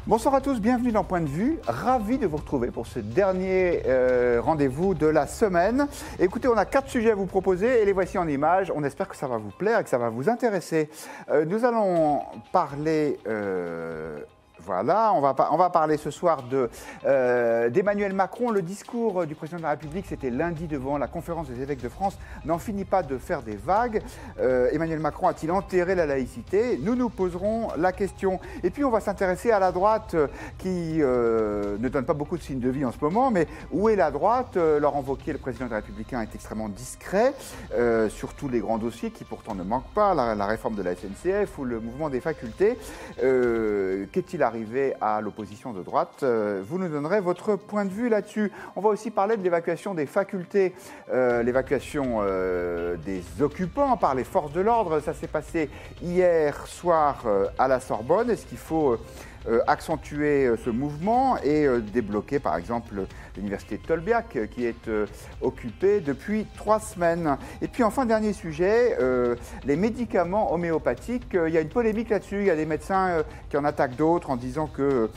Bonsoir à tous, bienvenue dans Point de Vue. Ravi de vous retrouver pour ce dernier rendez-vous de la semaine. Écoutez, on a 4 sujets à vous proposer et les voici en images. On espère que ça va vous plaire et que ça va vous intéresser. Nous allons parler... Voilà, on va parler ce soir d'Emmanuel Macron. Le discours du président de la République, c'était lundi devant la conférence des évêques de France, n'en finit pas de faire des vagues. Emmanuel Macron a-t-il enterré la laïcité? Nous nous poserons la question. Et puis on va s'intéresser à la droite qui ne donne pas beaucoup de signes de vie en ce moment, mais où est la droite? Laurent Wauquiez, le président des Républicains, est extrêmement discret sur tous les grands dossiers qui pourtant ne manquent pas, la réforme de la SNCF ou le mouvement des facultés. Qu'est-il arrivé à l'opposition de droite? Vous nous donnerez votre point de vue là-dessus. On va aussi parler de l'évacuation des facultés, l'évacuation des occupants par les forces de l'ordre. Ça s'est passé hier soir à la Sorbonne. Est-ce qu'il faut accentuer ce mouvement et débloquer par exemple l'université de Tolbiac qui est occupée depuis 3 semaines. Et puis enfin, dernier sujet, les médicaments homéopathiques. Il y a une polémique là-dessus, il y a des médecins qui en attaquent d'autres en disant que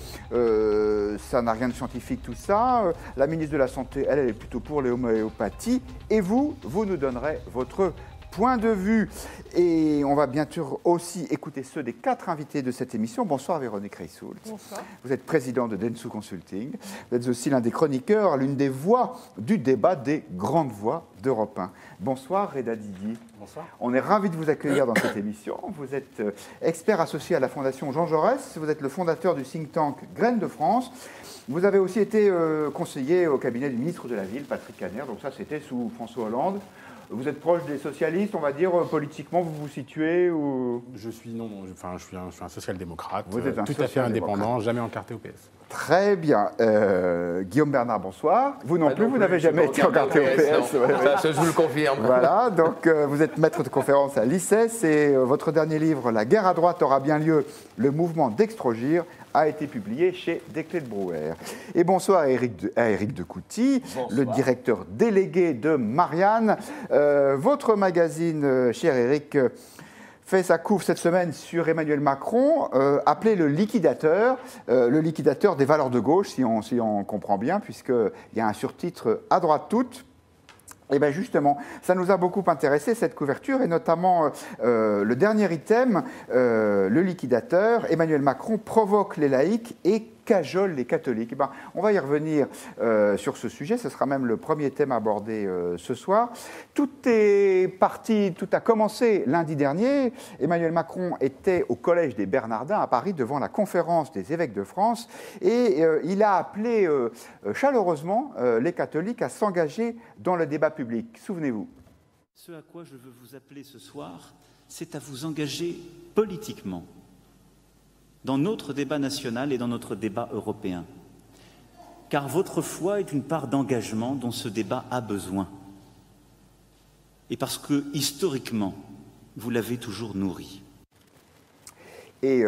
ça n'a rien de scientifique tout ça. La ministre de la Santé, elle est plutôt pour les homéopathies. Et vous nous donnerez votre point de vue. Et on va bien sûr aussi écouter ceux des 4 invités de cette émission. Bonsoir Véronique Reissoult. Bonsoir. Vous êtes président de Dentsu Consulting. Vous êtes aussi l'un des chroniqueurs, l'une des voix du débat des grandes voix d'Europe 1. Bonsoir Reda Didier. Bonsoir. On est ravis de vous accueillir dans cette émission. Vous êtes expert associé à la Fondation Jean Jaurès. Vous êtes le fondateur du think tank Graines de France. Vous avez aussi été conseiller au cabinet du ministre de la Ville, Patrick Caner. Donc ça, c'était sous François Hollande. Vous êtes proche des socialistes, on va dire, politiquement, vous vous situez ou... Je suis un social-démocrate, vous êtes un tout à fait indépendant, jamais encarté au PS. Très bien. Guillaume Bernard, bonsoir. Vous non plus, vous n'avez jamais été encarté au PS. Ça, je vous le confirme. Voilà, donc vous êtes maître de conférence à l'ICES et votre dernier livre, La guerre à droite aura bien lieu, le mouvement d'Extrogir, a été publié chez Desclés de Brouwer. Et bonsoir à Éric de Couty, le directeur délégué de Marianne. Votre magazine, cher Éric, fait sa couve cette semaine sur Emmanuel Macron, appelé le liquidateur des valeurs de gauche, si on comprend bien, puisqu'il y a un surtitre à droite toute. Et bien justement, ça nous a beaucoup intéressé cette couverture et notamment le dernier item, le liquidateur, Emmanuel Macron provoque les laïcs et cajole les catholiques. Ben, on va y revenir sur ce sujet, ce sera même le premier thème abordé ce soir. Tout est parti, tout a commencé lundi dernier. Emmanuel Macron était au Collège des Bernardins à Paris devant la conférence des évêques de France et il a appelé chaleureusement les catholiques à s'engager dans le débat public. Souvenez-vous. Ce à quoi je veux vous appeler ce soir, c'est à vous engager politiquement dans notre débat national et dans notre débat européen. Car votre foi est une part d'engagement dont ce débat a besoin. Et parce que, historiquement, vous l'avez toujours nourri. Et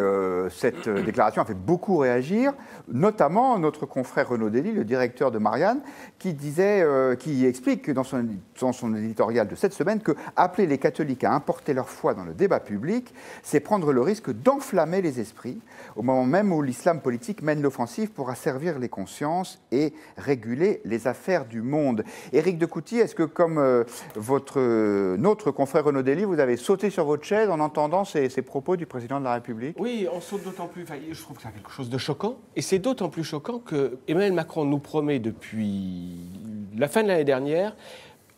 cette déclaration a fait beaucoup réagir, notamment notre confrère Renaud Dely, le directeur de Marianne, qui explique dans son éditorial de cette semaine que appeler les catholiques à importer leur foi dans le débat public, c'est prendre le risque d'enflammer les esprits, au moment même où l'islam politique mène l'offensive pour asservir les consciences et réguler les affaires du monde. Éric de Couty, est-ce que comme notre confrère Renaud Dely, vous avez sauté sur votre chaise en entendant ces propos du président de la République? Oui, on saute d'autant plus. Je trouve que c'est quelque chose de choquant. Et c'est d'autant plus choquant que Emmanuel Macron nous promet depuis la fin de l'année dernière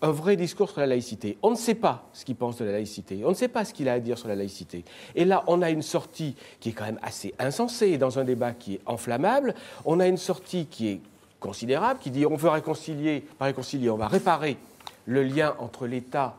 un vrai discours sur la laïcité. On ne sait pas ce qu'il pense de la laïcité. On ne sait pas ce qu'il a à dire sur la laïcité. Et là, on a une sortie qui est quand même assez insensée dans un débat qui est enflammable. On a une sortie qui est considérable, qui dit on veut réconcilier, on va réparer le lien entre l'État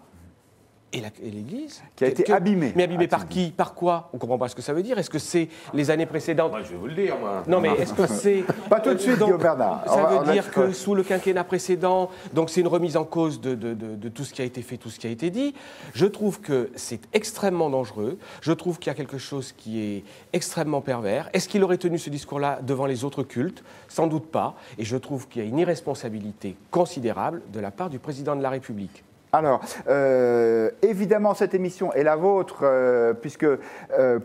et l'Église. Qui a été abîmée. Mais abîmée par qui? Par quoi? On ne comprend pas ce que ça veut dire. Est-ce que c'est les années précédentes? Moi, je vais vous le dire, moi. Non, mais est-ce que c'est... Pas tout de suite, Guillaume Bernard. Ça veut dire que sous le quinquennat précédent, donc c'est une remise en cause de tout ce qui a été fait, tout ce qui a été dit. Je trouve que c'est extrêmement dangereux. Je trouve qu'il y a quelque chose qui est extrêmement pervers. Est-ce qu'il aurait tenu ce discours-là devant les autres cultes? Sans doute pas. Et je trouve qu'il y a une irresponsabilité considérable de la part du président de la République. Alors, évidemment, cette émission est la vôtre, puisque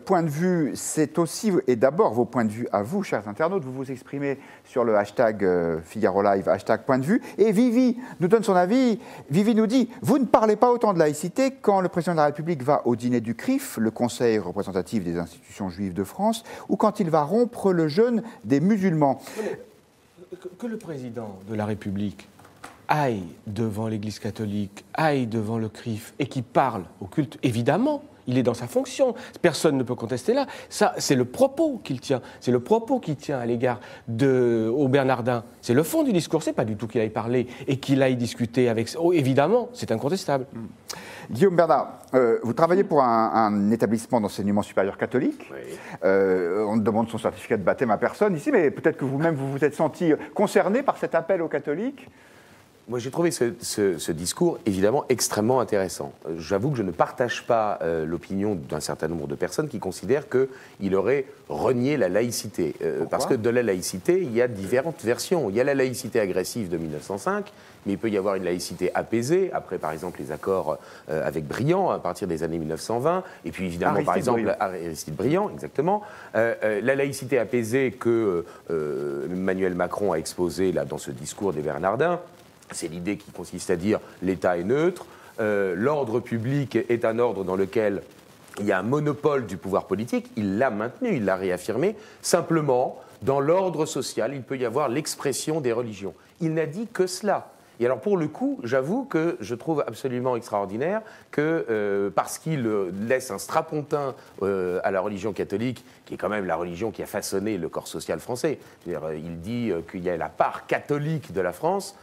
point de vue, c'est aussi, et d'abord vos points de vue à vous, chers internautes, vous vous exprimez sur le hashtag Figaro Live, hashtag point de vue, et Vivi nous donne son avis. Vivi nous dit, vous ne parlez pas autant de laïcité quand le président de la République va au dîner du CRIF, le Conseil représentatif des institutions juives de France, ou quand il va rompre le jeûne des musulmans. Que le président de la République aille devant l'Église catholique, aille devant le CRIF et qui parle au culte, évidemment, il est dans sa fonction. Personne ne peut contester là. Ça, c'est le propos qu'il tient. C'est le propos qu'il tient à l'égard aux Bernardins. C'est le fond du discours. C'est pas du tout qu'il aille parler et qu'il aille discuter avec... Oh, évidemment, c'est incontestable. Guillaume Bernard, vous travaillez pour un établissement d'enseignement supérieur catholique. Oui. On demande son certificat de baptême à personne ici, mais peut-être que vous-même vous vous êtes senti concerné par cet appel aux catholiques. Moi, j'ai trouvé ce discours évidemment extrêmement intéressant. J'avoue que je ne partage pas l'opinion d'un certain nombre de personnes qui considèrent qu'il aurait renié la laïcité. Parce que de la laïcité, il y a différentes versions. Il y a la laïcité agressive de 1905, mais il peut y avoir une laïcité apaisée, après par exemple les accords avec Briand à partir des années 1920, et puis évidemment Aristide par exemple Briand. Aristide Briand, exactement. La laïcité apaisée que Emmanuel Macron a exposée là, dans ce discours des Bernardins, c'est l'idée qui consiste à dire l'État est neutre, l'ordre public est un ordre dans lequel il y a un monopole du pouvoir politique, il l'a maintenu, il l'a réaffirmé, simplement, dans l'ordre social, il peut y avoir l'expression des religions. Il n'a dit que cela. Et alors pour le coup, j'avoue que je trouve absolument extraordinaire que, parce qu'il laisse un strapontin à la religion catholique, qui est quand même la religion qui a façonné le corps social français, il dit qu'il y a la part catholique de la France.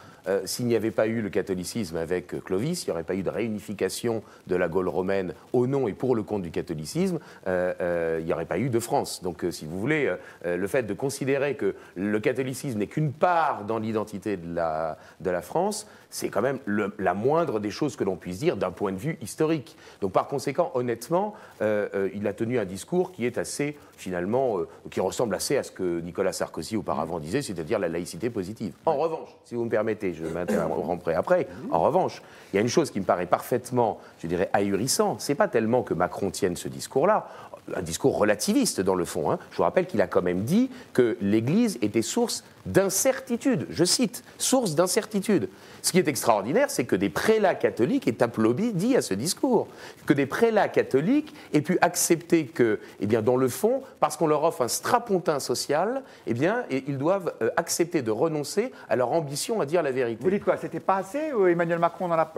S'il n'y avait pas eu le catholicisme avec Clovis, il n'y aurait pas eu de réunification de la Gaule romaine au nom et pour le compte du catholicisme, il n'y aurait pas eu de France. Donc, si vous voulez, le fait de considérer que le catholicisme n'est qu'une part dans l'identité de la France, c'est quand même la moindre des choses que l'on puisse dire d'un point de vue historique. Donc, par conséquent, honnêtement, il a tenu un discours qui est assez, finalement, qui ressemble assez à ce que Nicolas Sarkozy auparavant disait, c'est-à-dire la laïcité positive. En revanche, si vous me permettez, je m'interromprai après. En revanche, il y a une chose qui me paraît parfaitement, je dirais, ahurissant. C'est pas tellement que Macron tienne ce discours-là, un discours relativiste dans le fond. Je vous rappelle qu'il a quand même dit que l'Église était source d'incertitude. Je cite, source d'incertitude. Ce qui est extraordinaire, c'est que des prélats catholiques aient applaudi à ce discours. Que des prélats catholiques aient pu accepter que, eh bien, dans le fond, parce qu'on leur offre un strapontin social, eh bien, ils doivent accepter de renoncer à leur ambition à dire la vérité. Vous dites quoi? C'était pas assez Emmanuel Macron dans la...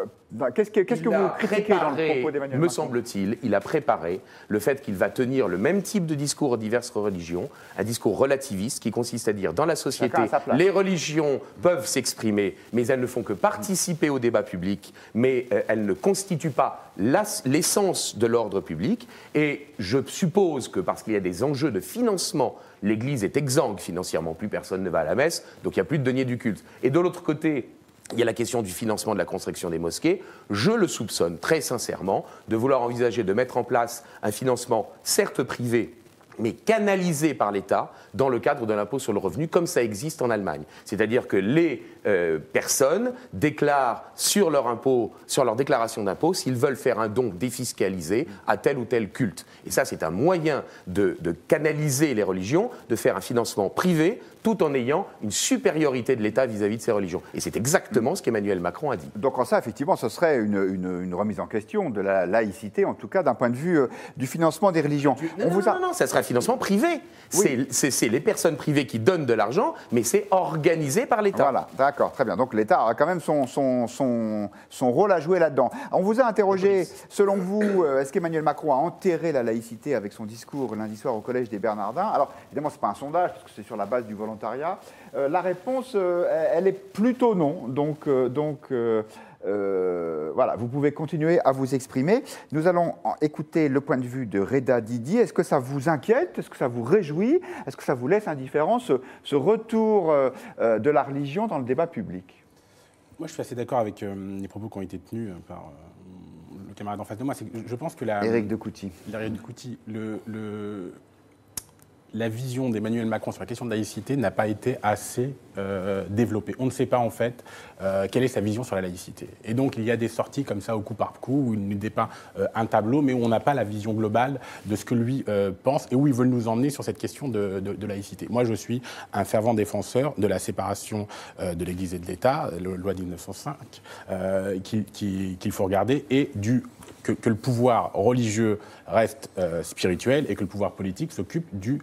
Qu'est-ce que vous critiquez dans le propos d'Emmanuel Macron? Me semble-t-il, il a préparé le fait qu'il va tenir le même type de discours aux diverses religions, un discours relativiste qui consiste à dire dans la société, les religions peuvent s'exprimer, mais elles ne font que participer au débat public, mais elles ne constituent pas l'essence de l'ordre public. Et je suppose que parce qu'il y a des enjeux de financement, l'Église est exsangue financièrement, plus personne ne va à la messe, donc il n'y a plus de deniers du culte. Et de l'autre côté, il y a la question du financement de la construction des mosquées. Je le soupçonne très sincèrement de vouloir envisager de mettre en place un financement certes privé, mais canalisé par l'État dans le cadre de l'impôt sur le revenu, comme ça existe en Allemagne. C'est-à-dire que les personnes déclarent sur leur impôt, sur leur déclaration d'impôt, s'ils veulent faire un don défiscalisé à tel ou tel culte. Et ça, c'est un moyen de canaliser les religions, de faire un financement privé, tout en ayant une supériorité de l'État vis-à-vis de ces religions. Et c'est exactement ce qu'Emmanuel Macron a dit. Donc en ça, effectivement, ce serait une remise en question de la laïcité, en tout cas d'un point de vue du financement des religions. Non, ça serait un financement privé. Oui. C'est les personnes privées qui donnent de l'argent, mais c'est organisé par l'État. Voilà, d'accord, très bien. Donc l'État a quand même son rôle à jouer là-dedans. On vous a interrogé, selon vous, est-ce qu'Emmanuel Macron a enterré la laïcité avec son discours lundi soir au Collège des Bernardins? Alors, évidemment, ce n'est pas un sondage, parce que c'est sur la base du volontariat. La réponse, elle est plutôt non. Donc voilà, vous pouvez continuer à vous exprimer. Nous allons écouter le point de vue de Reda Didier. Est-ce que ça vous inquiète? Est-ce que ça vous réjouit? Est-ce que ça vous laisse indifférent, ce retour de la religion dans le débat public? Moi, je suis assez d'accord avec les propos qui ont été tenus par le camarade en face de moi. Je pense que Éric de Couty. Éric de Couty, la vision d'Emmanuel Macron sur la question de laïcité n'a pas été assez développée. On ne sait pas en fait quelle est sa vision sur la laïcité. Et donc il y a des sorties comme ça au coup par coup où il nous dépeint un tableau, mais où on n'a pas la vision globale de ce que lui pense et où il veut nous emmener sur cette question de laïcité. Moi, je suis un fervent défenseur de la séparation de l'Église et de l'État, la loi de 1905, qu'il faut regarder, et que le pouvoir religieux reste spirituel et que le pouvoir politique s'occupe du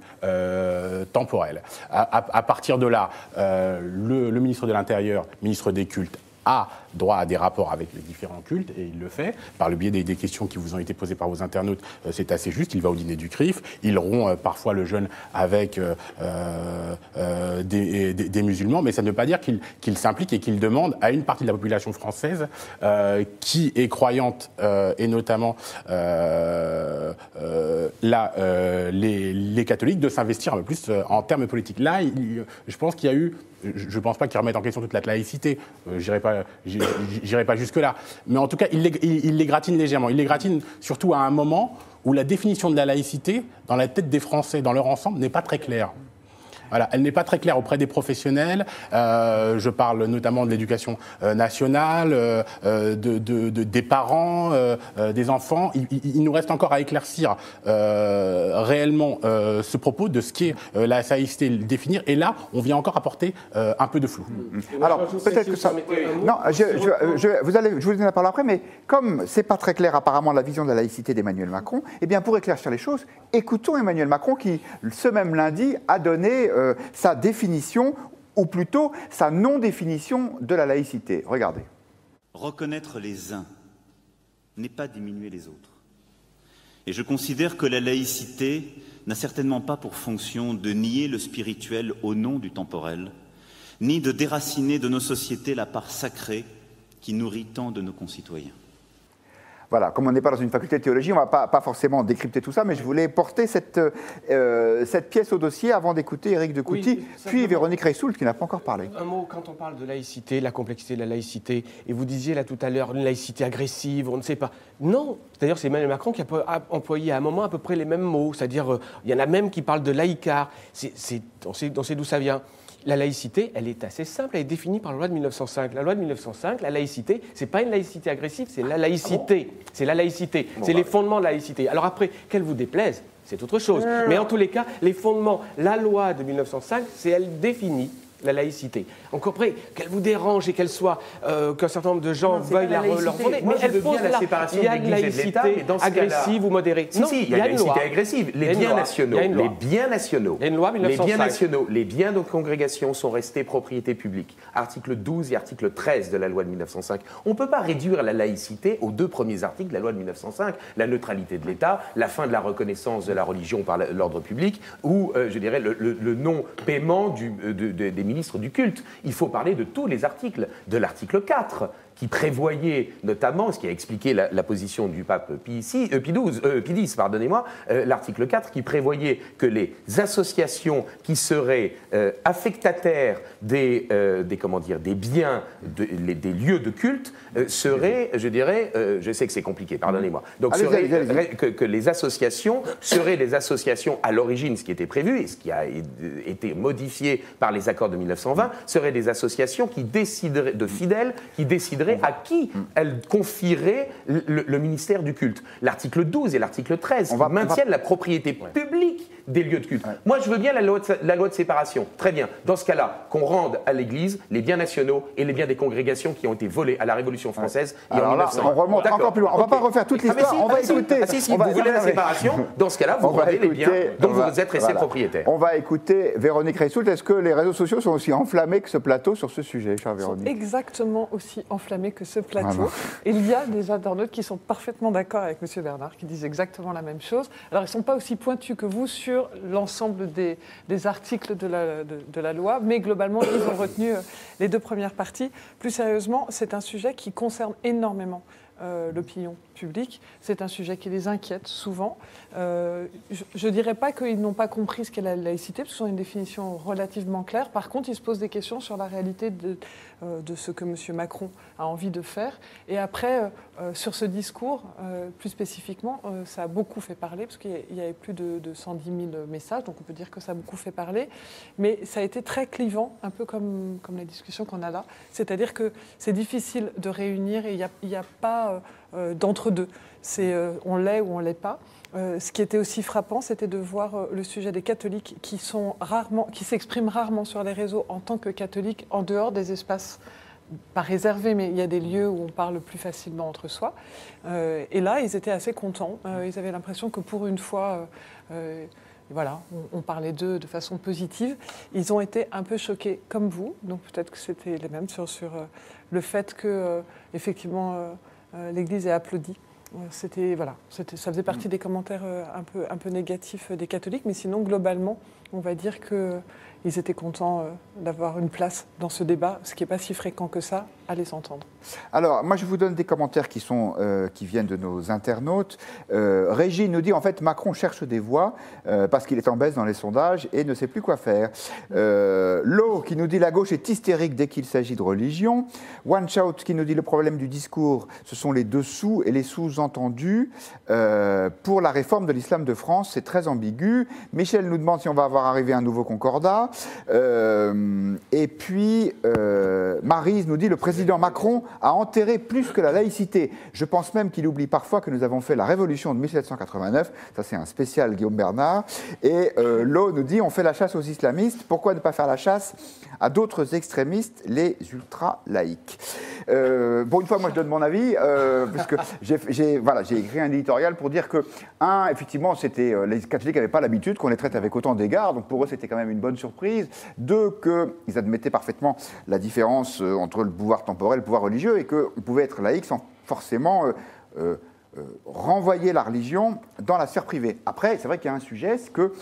temporel. À partir de là, le ministre de l'Intérieur, ministre des cultes, a droit à des rapports avec les différents cultes, et il le fait, par le biais des questions qui vous ont été posées par vos internautes. C'est assez juste, il va au dîner du CRIF, il rompt parfois le jeûne avec des musulmans, mais ça ne veut pas dire qu'il s'implique et qu'il demande à une partie de la population française qui est croyante, et notamment les catholiques, de s'investir un peu plus en termes politiques. Là, je pense qu'il y a eu... Je ne pense pas qu'il remette en question toute la laïcité, j'irai pas jusque-là. Mais en tout cas, il les gratine légèrement. Il les gratine surtout à un moment où la définition de la laïcité, dans la tête des Français, dans leur ensemble, n'est pas très claire. Voilà, elle n'est pas très claire auprès des professionnels. Je parle notamment de l'éducation nationale, des parents, des enfants. Il nous reste encore à éclaircir réellement ce propos de ce qu'est la laïcité, le définir. Et là, on vient encore apporter un peu de flou. Alors, peut-être que ça... Non, je vous donne la parole après, mais comme ce n'est pas très clair apparemment la vision de la laïcité d'Emmanuel Macron, eh bien, pour éclaircir les choses, écoutons Emmanuel Macron qui, ce même lundi, a donné sa définition, ou plutôt sa non-définition de la laïcité. Regardez. Reconnaître les uns n'est pas diminuer les autres. Et je considère que la laïcité n'a certainement pas pour fonction de nier le spirituel au nom du temporel, ni de déraciner de nos sociétés la part sacrée qui nourrit tant de nos concitoyens. Voilà, comme on n'est pas dans une faculté de théologie, on ne va pas forcément décrypter tout ça, mais je voulais porter cette pièce au dossier avant d'écouter Éric de Coutty, puis Véronique Reissoult, qui n'a pas encore parlé. Un mot, quand on parle de laïcité, la complexité de la laïcité, et vous disiez là tout à l'heure, une laïcité agressive, on ne sait pas. Non, d'ailleurs c'est Emmanuel Macron qui a employé à un moment à peu près les mêmes mots, c'est-à-dire il y en a même qui parlent de laïcard, on sait d'où ça vient. La laïcité, elle est assez simple, elle est définie par la loi de 1905. La loi de 1905, la laïcité, c'est pas une laïcité agressive, c'est la laïcité. C'est la laïcité, c'est les fondements de la laïcité. Alors après, qu'elle vous déplaise, c'est autre chose. Mais en tous les cas, les fondements, la loi de 1905, c'est elle définit la laïcité. Donc après, qu'elle vous dérange et qu'elle soit, qu'un certain nombre de gens veuillent la refonder, mais elle pose la séparation. Il y a une laïcité agressive ou modérée. Non, il y a une laïcité agressive. Les biens nationaux, les biens de congrégation sont restés propriété publique. Article 12 et article 13 de la loi de 1905. On ne peut pas réduire la laïcité aux deux premiers articles de la loi de 1905, la neutralité de l'État, la fin de la reconnaissance de la religion par l'ordre public, ou, je dirais, le non-paiement des ministres du culte. Il faut parler de tous les articles, de l'article 4, qui prévoyait notamment, ce qui a expliqué la position du pape Pie X, pardonnez-moi, l'article 4 qui prévoyait que les associations qui seraient affectataires des biens, des lieux de culte, seraient, je dirais, je sais que c'est compliqué, pardonnez-moi, donc que les associations seraient des associations à l'origine, ce qui était prévu, et ce qui a été modifié par les accords de 1920, seraient des associations qui décideraient, de fidèles, qui décideraient à qui elle confierait le ministère du culte. L'article 12 et l'article 13 maintiennent la propriété publique des lieux de culte. Ouais. Moi, je veux bien la loi de séparation. Très bien. Dans ce cas-là, qu'on rende à l'Église les biens nationaux et les biens des congrégations qui ont été volés à la Révolution française et en 1900. On remonte encore plus loin. On ne va pas refaire toute l'histoire. On va écouter. Si vous voulez la séparation, dans ce cas-là, vous rendez les biens dont vous êtes restés propriétaires. On va écouter Véronique Reissoult. Est-ce que les réseaux sociaux sont aussi enflammés que ce plateau sur ce sujet, chère Véronique ? Ils sont exactement aussi enflammés que ce plateau. Et il y a des internautes qui sont parfaitement d'accord avec M. Bernard, qui disent exactement la même chose. Alors, ils ne sont pas aussi pointus que vous sur l'ensemble des articles de la loi, mais globalement, ils ont retenu les deux premières parties. Plus sérieusement, c'est un sujet qui concerne énormément l'opinion publique. C'est un sujet qui les inquiète souvent. Je ne dirais pas qu'ils n'ont pas compris ce qu'est la laïcité, parce qu'ils ont une définition relativement claire. Par contre, ils se posent des questions sur la réalité de ce que M. Macron a envie de faire. Et après, sur ce discours, plus spécifiquement, ça a beaucoup fait parler, parce qu'il y avait plus de 110 000 messages, donc on peut dire que ça a beaucoup fait parler. Mais ça a été très clivant, un peu comme la discussion qu'on a là. C'est-à-dire que c'est difficile de réunir et il n'y a pas d'entre-deux. On l'est ou on ne l'est pas. Ce qui était aussi frappant, c'était de voir le sujet des catholiques qui s'expriment rarement sur les réseaux en tant que catholiques, en dehors des espaces, pas réservés, mais il y a des lieux où on parle plus facilement entre soi. Et là, ils étaient assez contents. Ils avaient l'impression que pour une fois, voilà, on parlait d'eux de façon positive. Ils ont été un peu choqués, comme vous. Donc peut-être que c'était les mêmes sur le fait que, effectivement, l'Église ait applaudi. Ça faisait partie des commentaires un peu négatifs des catholiques, mais sinon, globalement, on va dire qu'ils étaient contents d'avoir une place dans ce débat, ce qui n'est pas si fréquent que ça, à les entendre. Alors, moi, je vous donne des commentaires qui viennent de nos internautes. Régine nous dit, en fait, Macron cherche des voix parce qu'il est en baisse dans les sondages et ne sait plus quoi faire. Lo qui nous dit, la gauche est hystérique dès qu'il s'agit de religion. One Shout qui nous dit, le problème du discours, ce sont les dessous et les sous-entendus. Pour la réforme de l'islam de France, c'est très ambigu. Michel nous demande si on va avoir arrivé un nouveau concordat. Et puis, Maryse nous dit, le président Macron a enterré plus que la laïcité. Je pense même qu'il oublie parfois que nous avons fait la révolution de 1789. Ça, c'est un spécial Guillaume Bernard. Et Lo nous dit, on fait la chasse aux islamistes. Pourquoi ne pas faire la chasse à d'autres extrémistes, les ultra-laïcs? Bon, une fois, moi, je donne mon avis, parce que j'ai écrit un éditorial pour dire que, effectivement, les catholiques n'avaient pas l'habitude qu'on les traite avec autant d'égards, donc pour eux, c'était quand même une bonne surprise. Deux, qu'ils admettaient parfaitement la différence entre le pouvoir temporel et le pouvoir religieux, et qu'on pouvait être laïque sans forcément renvoyer la religion dans la sphère privée. Après, c'est vrai qu'il y a un sujet, c'est que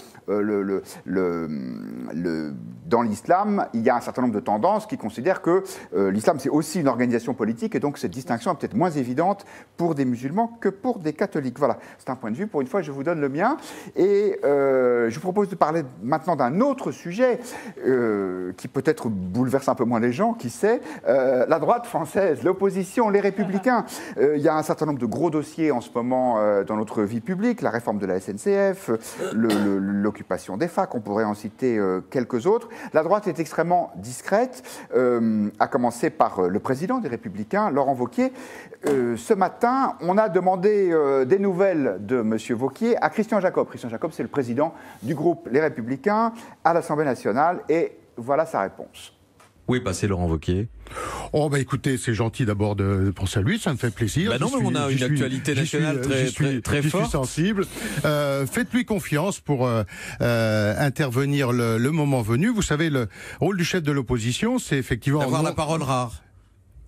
dans l'islam, il y a un certain nombre de tendances qui considèrent que l'islam, c'est aussi une organisation politique, et donc cette distinction est peut-être moins évidente pour des musulmans que pour des catholiques. Voilà, c'est un point de vue. Pour une fois, je vous donne le mien. Et je vous propose de parler maintenant d'un autre sujet qui peut-être bouleverse un peu moins les gens, qui sait, la droite française, l'opposition, les républicains. Il y a un certain nombre de gros dossiers en ce moment dans notre vie publique, la réforme de la SNCF, l'occupation des facs, on pourrait en citer quelques autres. La droite est extrêmement discrète, à commencer par le président des Républicains, Laurent Wauquiez. Ce matin, on a demandé des nouvelles de M. Wauquiez à Christian Jacob. Christian Jacob, c'est le président du groupe Les Républicains à l'Assemblée nationale, et voilà sa réponse. Où est passé Laurent Wauquiez? Oh bah écoutez, c'est gentil d'abord de penser à lui, ça me fait plaisir. Bah non, mais on a une actualité nationale très forte. Je suis sensible. Faites-lui confiance pour intervenir le moment venu. Vous savez, le rôle du chef de l'opposition, c'est effectivement... D'avoir la parole rare.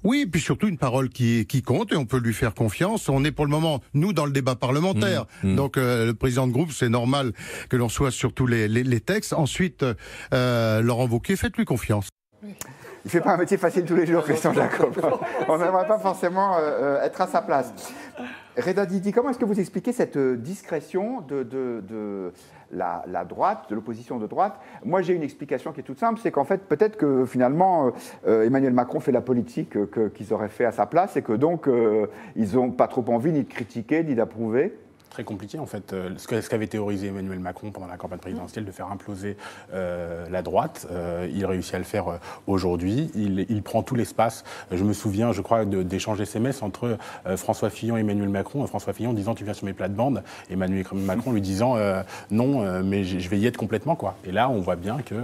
Oui, puis surtout une parole qui compte, et on peut lui faire confiance. On est pour le moment, nous, dans le débat parlementaire. Donc le président de groupe, c'est normal que l'on soit sur tous les textes. Ensuite, Laurent Wauquiez, faites-lui confiance. Il ne fait pas un métier facile tous les jours, Christian Jacob. On n'aimerait pas forcément être à sa place. Reda Didi, comment est-ce que vous expliquez cette discrétion de la droite, de l'opposition de droite? Moi, j'ai une explication qui est toute simple, c'est qu'en fait, peut-être que finalement, Emmanuel Macron fait la politique qu'ils auraient fait à sa place, et que donc, ils n'ont pas trop envie ni de critiquer, ni d'approuver. Très compliqué en fait. Ce qu'avait théorisé Emmanuel Macron pendant la campagne présidentielle, de faire imploser la droite, il réussit à le faire aujourd'hui. Il prend tout l'espace. Je me souviens, je crois, d'échanges SMS entre François Fillon et Emmanuel Macron. François Fillon disant tu viens sur mes plates-bandes, Emmanuel Macron lui disant non, mais je vais y être complètement quoi. Et là, on voit bien que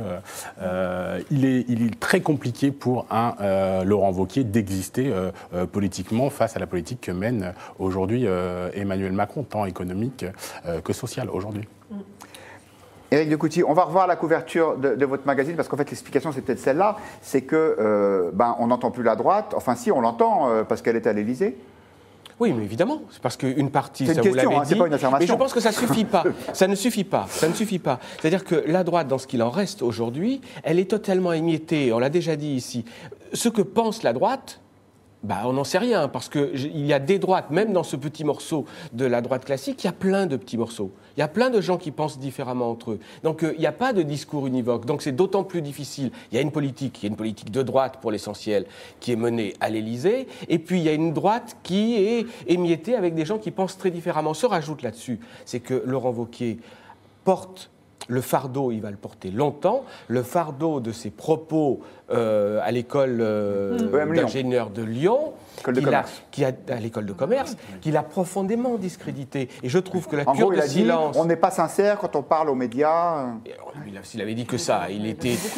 il est très compliqué pour un Laurent Wauquiez d'exister politiquement face à la politique que mène aujourd'hui Emmanuel Macron, tant économique que sociale aujourd'hui. Éric de Coutty, on va revoir la couverture de votre magazine, parce qu'en fait l'explication c'est peut-être celle-là, c'est que on n'entend plus la droite, enfin si on l'entend parce qu'elle est à l'Élysée. Oui, mais évidemment, c'est parce qu'une partie, ça vous l'avez dit, c'est pas une affirmation. Mais je pense que ça suffit pas. Ça ne suffit pas. Ça ne suffit pas. C'est-à-dire que la droite, dans ce qu'il en reste aujourd'hui, elle est totalement émiettée. On l'a déjà dit ici. Ce que pense la droite, On n'en sait rien, parce qu'il y a des droites, même dans ce petit morceau de la droite classique, il y a plein de petits morceaux. Il y a plein de gens qui pensent différemment entre eux. Donc il n'y a pas de discours univoque. Donc c'est d'autant plus difficile. Il y a une politique de droite pour l'essentiel, qui est menée à l'Élysée, et puis il y a une droite qui est émiettée avec des gens qui pensent très différemment. Se rajoute là-dessus, c'est que Laurent Wauquiez porte le fardeau, il va le porter longtemps, le fardeau de ses propos à l'école d'ingénieurs de Lyon, à l'école de commerce, qu'il a profondément discrédité. Et je trouve que la cure de silence... on n'est pas sincère quand on parle aux médias. S'il avait dit que ça,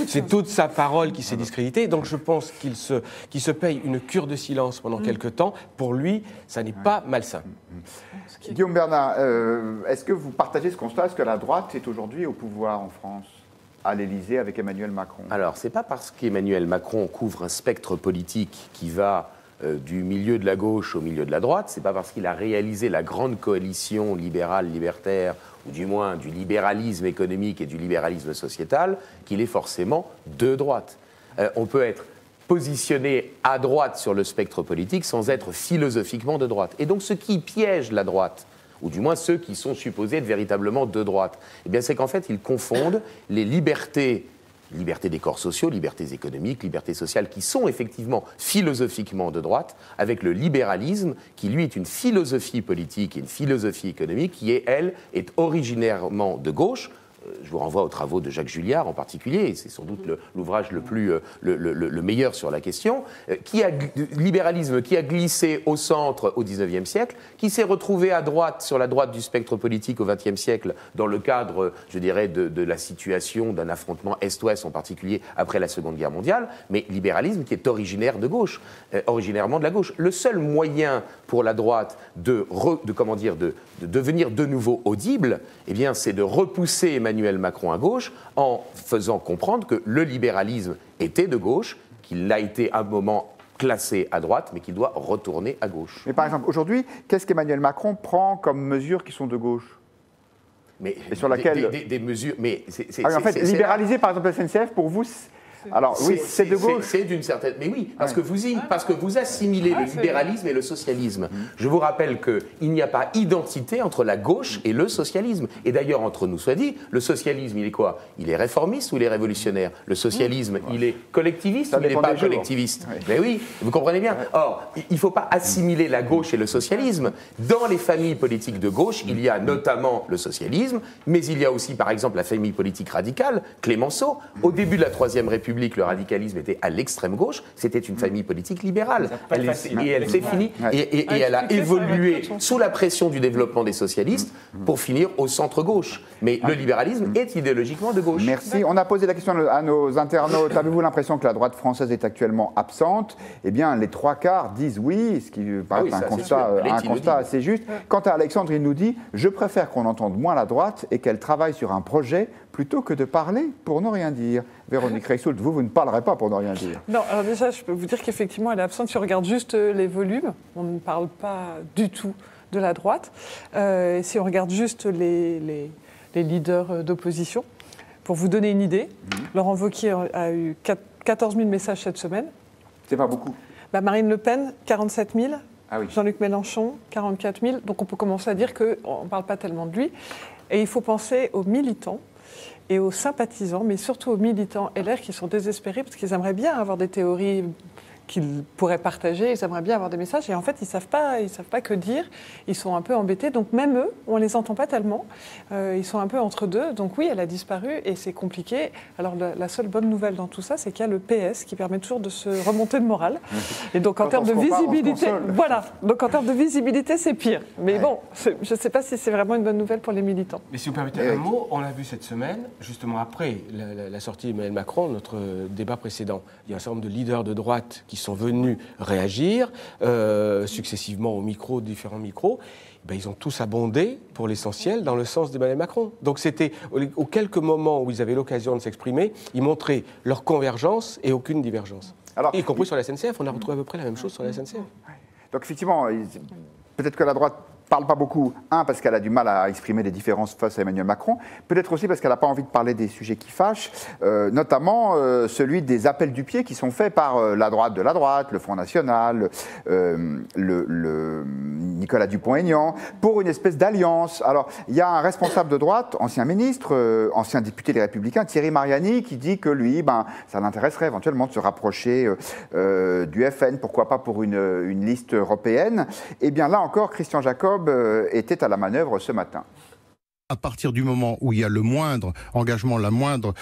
c'est toute sa parole qui s'est discréditée. Donc je pense qu'il se paye une cure de silence pendant quelque temps. Pour lui, ça n'est pas malsain. Guillaume Bernard, est-ce que vous partagez ce constat? Est-ce que la droite est aujourd'hui au pouvoir en France, à l'Élysée, avec Emmanuel Macron? Alors, ce n'est pas parce qu'Emmanuel Macron couvre un spectre politique qui va du milieu de la gauche au milieu de la droite, ce n'est pas parce qu'il a réalisé la grande coalition libérale, libertaire, ou du moins du libéralisme économique et du libéralisme sociétal, qu'il est forcément de droite. On peut être positionné à droite sur le spectre politique sans être philosophiquement de droite. Et donc ce qui piège la droite, ou du moins ceux qui sont supposés être véritablement de droite, eh bien c'est qu'en fait ils confondent les libertés des corps sociaux, libertés économiques, libertés sociales, qui sont effectivement philosophiquement de droite, avec le libéralisme, qui lui est une philosophie politique et une philosophie économique, qui elle, est originairement de gauche. Je vous renvoie aux travaux de Jacques Julliard en particulier, et c'est sans doute l'ouvrage le meilleur sur la question, libéralisme qui a glissé au centre au XIXe siècle, qui s'est retrouvé à droite, sur la droite du spectre politique au XXe siècle, dans le cadre, je dirais, de la situation d'un affrontement Est-Ouest, en particulier après la Seconde Guerre mondiale, mais libéralisme qui est originaire de gauche, originairement de la gauche. Le seul moyen pour la droite de devenir de nouveau audible, eh bien, c'est de repousser Emmanuel Macron à gauche en faisant comprendre que le libéralisme était de gauche, qu'il a été à un moment classé à droite, mais qu'il doit retourner à gauche. Mais par exemple, aujourd'hui, qu'est-ce qu'Emmanuel Macron prend comme mesures qui sont de gauche? Mais sur laquelle... des mesures... Mais en fait, libéraliser par exemple la SNCF, pour vous... Alors oui, c'est de gauche. C'est d'une certaine... Mais oui, parce que vous assimilez le libéralisme et le socialisme. Je vous rappelle qu'il n'y a pas identité entre la gauche et le socialisme. Et d'ailleurs, entre nous soit dit, le socialisme, il est quoi? Il est réformiste ou il est révolutionnaire? Le socialisme, il est collectiviste ou il n'est pas collectiviste? Mais oui, vous comprenez bien. Or, il ne faut pas assimiler la gauche et le socialisme. Dans les familles politiques de gauche, il y a notamment le socialisme, mais il y a aussi, par exemple, la famille politique radicale, Clémenceau. Au début de la Troisième République, le radicalisme était à l'extrême gauche, c'était une famille politique libérale. Elle s'est finie et elle a évolué sous la pression du développement des socialistes pour finir au centre-gauche. Mais le libéralisme est idéologiquement de gauche. Merci. On a posé la question à nos internautes. Avez-vous l'impression que la droite française est actuellement absente? Eh bien, les 3/4 disent oui, ce qui paraît un constat assez juste. Quant à Alexandre, il nous dit « Je préfère qu'on entende moins la droite et qu'elle travaille sur un projet plutôt que de parler pour ne rien dire. » Véronique Reissoult, vous ne parlerez pas pour ne rien dire. Non, alors déjà, je peux vous dire qu'effectivement, elle est absente. Si on regarde juste les volumes, on ne parle pas du tout de la droite. Si on regarde juste les leaders d'opposition, pour vous donner une idée, Laurent Wauquiez a eu 14 000 messages cette semaine. C'est pas beaucoup. Marine Le Pen, 47 000. Ah oui. Jean-Luc Mélenchon, 44 000. Donc on peut commencer à dire qu'on ne parle pas tellement de lui. Et il faut penser aux militants et aux sympathisants, mais surtout aux militants LR qui sont désespérés parce qu'ils aimeraient bien avoir des théories qu'ils pourraient partager, ils aimeraient bien avoir des messages, et en fait, ils savent pas que dire, ils sont un peu embêtés, donc même eux, on les entend pas tellement, ils sont un peu entre deux, donc oui, elle a disparu, et c'est compliqué. Alors la seule bonne nouvelle dans tout ça, c'est qu'il y a le PS qui permet toujours de se remonter le moral, et donc en termes de visibilité, voilà, donc en termes de visibilité, c'est pire, mais bon, je sais pas si c'est vraiment une bonne nouvelle pour les militants. Mais si vous permettez un mot, on l'a vu cette semaine, justement après la sortie d'Emmanuel Macron, notre débat précédent, il y a un certain nombre de leaders de droite qui sont venus réagir successivement aux micros, différents micros. Ils ont tous abondé, pour l'essentiel, dans le sens d'Emmanuel Macron. Donc c'était, aux quelques moments où ils avaient l'occasion de s'exprimer, ils montraient leur convergence et aucune divergence. Alors, y compris sur la SNCF, on a retrouvé à peu près la même chose sur la SNCF. Donc effectivement, peut-être que la droite parle pas beaucoup, parce qu'elle a du mal à exprimer des différences face à Emmanuel Macron, peut-être aussi parce qu'elle n'a pas envie de parler des sujets qui fâchent, notamment celui des appels du pied qui sont faits par la droite de la droite, le Front National, le Nicolas Dupont-Aignan, pour une espèce d'alliance. Alors, il y a un responsable de droite, ancien ministre, ancien député des Républicains, Thierry Mariani, qui dit que lui, ça l'intéresserait éventuellement de se rapprocher du FN, pourquoi pas pour une liste européenne. Eh bien là encore, Christian Jacob était à la manœuvre ce matin. À partir du moment où il y a le moindre engagement, la moindre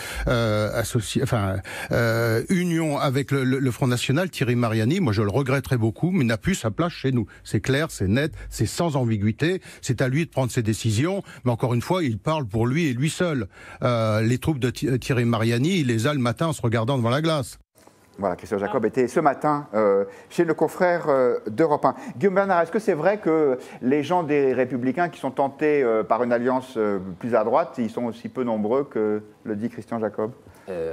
union avec le Front National, Thierry Mariani, moi je le regretterais beaucoup, mais n'a plus sa place chez nous. C'est clair, c'est net, c'est sans ambiguïté, c'est à lui de prendre ses décisions, mais encore une fois, il parle pour lui et lui seul. Les troupes de Thierry Mariani, il les a le matin en se regardant devant la glace. Voilà, Christian Jacob était ce matin chez le confrère d'Europe 1. Guillaume Bernard, est-ce que c'est vrai que les gens des Républicains qui sont tentés par une alliance plus à droite, ils sont aussi peu nombreux que le dit Christian Jacob ?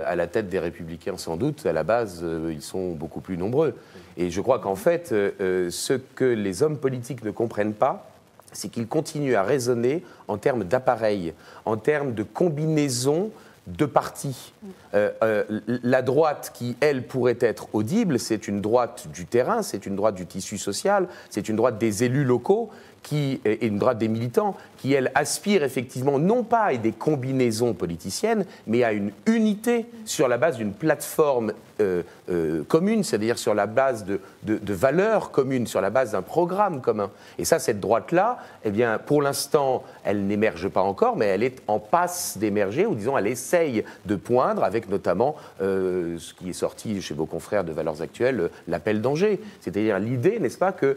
À la tête des Républicains, sans doute, à la base, ils sont beaucoup plus nombreux. Et je crois qu'en fait, ce que les hommes politiques ne comprennent pas, c'est qu'ils continuent à raisonner en termes d'appareil, en termes de combinaison de partis. La droite qui, elle, pourrait être audible, c'est une droite du terrain, c'est une droite du tissu social, c'est une droite des élus locaux, et une droite des militants, qui, elle, aspire effectivement non pas à des combinaisons politiciennes, mais à une unité sur la base d'une plateforme commune, c'est-à-dire sur la base de valeurs communes, sur la base d'un programme commun. Et ça, cette droite-là, eh bien, pour l'instant, elle n'émerge pas encore, mais elle est en passe d'émerger, ou disons, elle essaye de poindre, avec notamment ce qui est sorti chez vos confrères de Valeurs Actuelles, l'appel d'Angers. C'est-à-dire l'idée, n'est-ce pas, que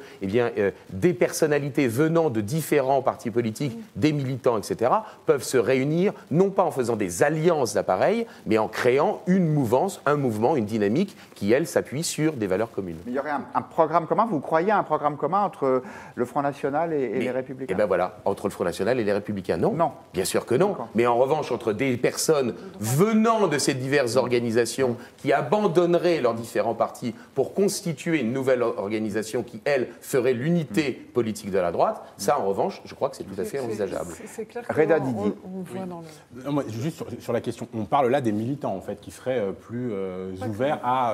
des personnalités venant de différents partis politiques, des militants, etc., peuvent se réunir, non pas en faisant des alliances d'appareils, mais en créant une mouvance, un mouvement, une dynamique qui, elle, s'appuie sur des valeurs communes. Mais il y aurait un programme commun, vous croyez à un programme commun entre le Front National et les Républicains ? Eh bien voilà, entre le Front National et les Républicains, non. Non. Bien sûr que non. Mais en revanche, entre des personnes venant de ces diverses organisations qui abandonneraient leurs différents partis pour constituer une nouvelle organisation qui, elle, ferait l'unité politique de la droite, ça, en revanche, je crois que c'est tout à fait envisageable. C'est clair Reda que Didier. on voit dans le... Moi, juste sur la question, on parle là des militants, en fait, qui seraient plus ouverts à...